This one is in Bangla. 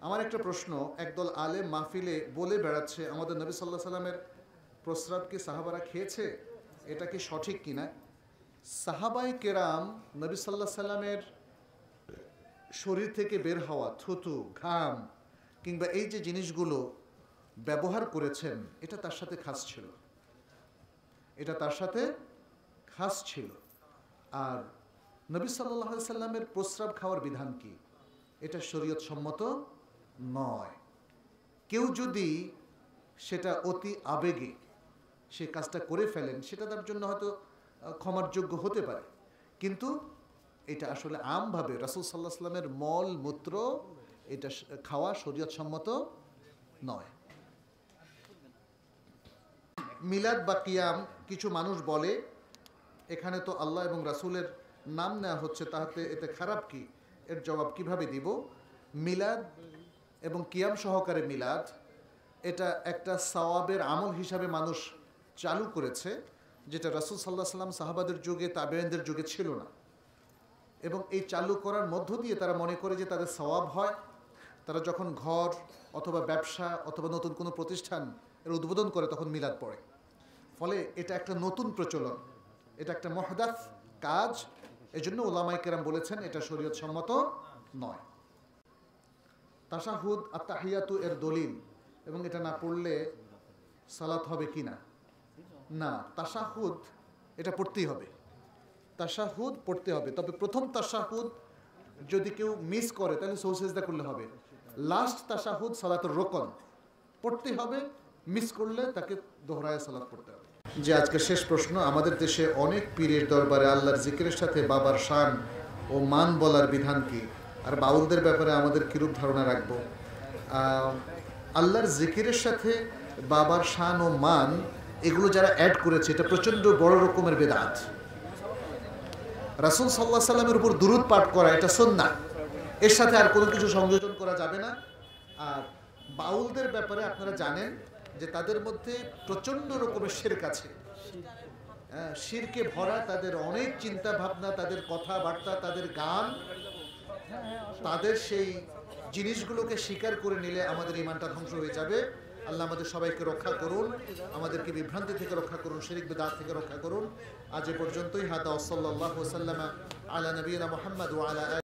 আমার একটা প্রশ্ন, একদল আলেম মাহফিলে বলে বেড়াচ্ছে আমাদের নবী সাল্লাল্লাহু আলাইহি সাল্লামের প্রস্রাব কি সাহাবারা খেয়েছে, এটা কি সঠিক কিনা? সাহাবায়ে কেরাম নবী সাল্লাল্লাহু আলাইহি সাল্লামের শরীর থেকে বের হওয়া থুতু, ঘাম কিংবা এই যে জিনিসগুলো ব্যবহার করেছেন, এটা তার সাথে খাস ছিল, এটা তার সাথে খাস ছিল। আর নবী সাল্লাল্লাহু আলাইহি সাল্লামের প্রস্রাব খাওয়ার বিধান কি? এটা শরীয়ত সম্মত নয়। কেউ যদি সেটা অতি আবেগে সে কাজটা করে ফেলেন, সেটা তার জন্য হয়তো ক্ষমার যোগ্য হতে পারে, কিন্তু এটা আসলে আমভাবে রাসূল সাল্লাল্লাহু আলাইহি সাল্লামের মল মূত্র এটা খাওয়া শরীয়ত সম্মত নয়। মিলাদ বা কিয়াম কিছু মানুষ বলে এখানে তো আল্লাহ এবং রাসূলের নাম নেওয়া হচ্ছে, তাহলে এতে খারাপ কি? এর জবাব কিভাবে দিব? মিলাদ এবং কিয়াম সহকারে মিলাদ এটা একটা সওয়াবের আমল হিসাবে মানুষ চালু করেছে, যেটা রাসূল সাল্লাল্লাহু আলাইহি সাল্লাম সাহাবাদের যুগে, তাবেঈনদের যুগে ছিল না। এবং এই চালু করার মধ্য দিয়ে তারা মনে করে যে তাদের সওয়াব হয়। তারা যখন ঘর অথবা ব্যবসা অথবা নতুন কোনো প্রতিষ্ঠান এর উদ্বোধন করে তখন মিলাদ পড়ে। ফলে এটা একটা নতুন প্রচলন, এটা একটা মুহদাস কাজ। এজন্য উলামায়ে কেরাম বলেছেন এটা শরীয়ত সম্মত নয়। তাশাহুদ আত-তাহিয়াতু এর দলিল, এবং এটা না পড়লে সালাত হবে কি না? না, তাশাহুদ এটা পড়তেই হবে, তাশাহুদ পড়তে হবে। তবে প্রথম তাশাহুদ যদি কেউ মিস করে তাহলে সৌসেজদা করলে হবে। লাস্ট তাশাহুদ সালাতুর রুকন পড়তে হবে, মিস করলে তাকে দোহরায় সালাত পড়তে হবে। যে আজকে শেষ প্রশ্ন, আমাদের দেশে অনেক পীরের দরবারে আল্লাহর জিকিরের সাথে বাবার শান ও মান বলার বিধান কি, আর বাউলদের ব্যাপারে আমাদের কিরূপ ধারণা রাখবো? আল্লাহর জিকিরের সাথে বাবার শান ও মান এগুলো যারা অ্যাড করেছে এটা প্রচণ্ড বড় রকমের বেদাত। রাসূল সাল্লাল্লাহু আলাইহি সাল্লামের উপর দুরূদ পাঠ করা এটা সুন্নাহ, এর সাথে আর কোনো কিছু সংযোজন করা যাবে না। আর বাউলদের ব্যাপারে আপনারা জানেন যে তাদের মধ্যে প্রচণ্ড রকমের শিরক আছে, শিরকে ভরা তাদের অনেক চিন্তা ভাবনা, তাদের কথাবার্তা, তাদের গান, তাদের সেই জিনিসগুলোকে স্বীকার করে নিলে আমাদের ঈমানটা ধ্বংস হয়ে যাবে। আল্লাহ আমাদের সবাইকে রক্ষা করুন, আমাদেরকে বিভ্রান্তি থেকে রক্ষা করুন, শিরক বিদআত থেকে রক্ষা করুন। আজ এ পর্যন্তই। হাদা ওয়া সাল্লাল্লাহু ওয়া সাল্লামা আলা নবিয়িনা মুহাম্মদ ওয়া আলা